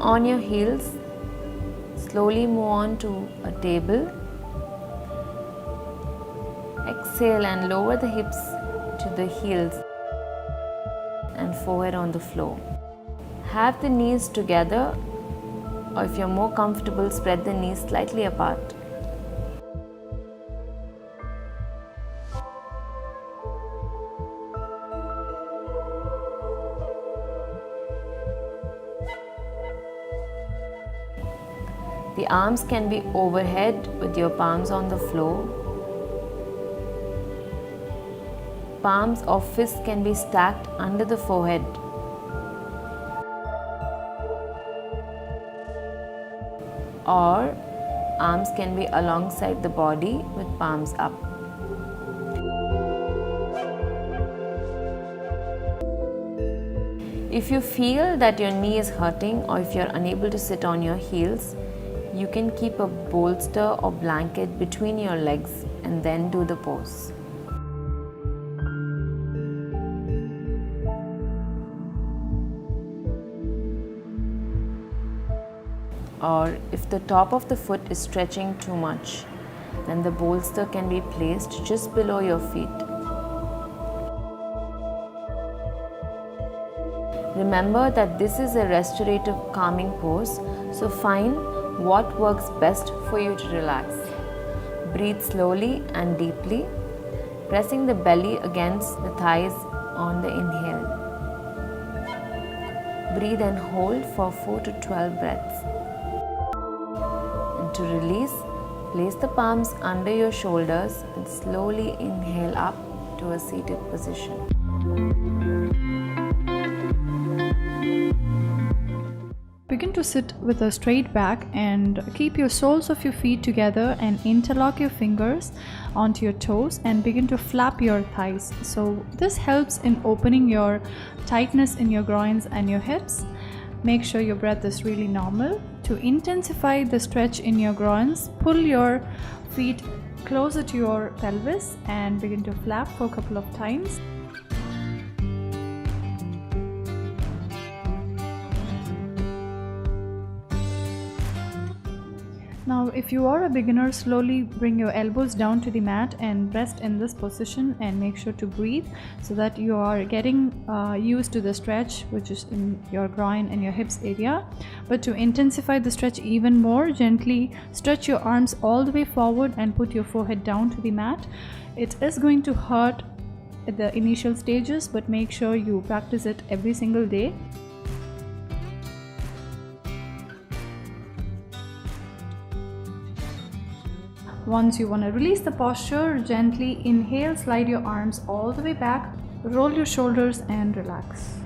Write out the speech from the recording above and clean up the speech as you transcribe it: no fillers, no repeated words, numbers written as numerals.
on your heels, slowly move on to a table. Exhale and lower the hips to the heels and forehead on the floor. Have the knees together, or if you're more comfortable, spread the knees slightly apart. The arms can be overhead with your palms on the floor. Palms or fists can be stacked under the forehead. Or arms can be alongside the body with palms up. If you feel that your knee is hurting or if you're unable to sit on your heels, you can keep a bolster or blanket between your legs and then do the pose. Or if the top of the foot is stretching too much, then the bolster can be placed just below your feet. Remember that this is a restorative calming pose, so find what works best for you to relax. Breathe slowly and deeply, pressing the belly against the thighs on the inhale. Breathe and hold for 4 to 12 breaths. And to release, place the palms under your shoulders and slowly inhale up to a seated position. Begin to sit with a straight back and keep your soles of your feet together and interlock your fingers onto your toes and begin to flap your thighs. So this helps in opening your tightness in your groins and your hips. Make sure your breath is really normal. To intensify the stretch in your groins, pull your feet closer to your pelvis and begin to flap for a couple of times. Now, if you are a beginner, slowly bring your elbows down to the mat and rest in this position and make sure to breathe so that you are getting used to the stretch which is in your groin and your hips area. But to intensify the stretch even more, gently stretch your arms all the way forward and put your forehead down to the mat. It is going to hurt at the initial stages, but make sure you practice it every single day. Once you want to release the posture, gently inhale, slide your arms all the way back, roll your shoulders and relax.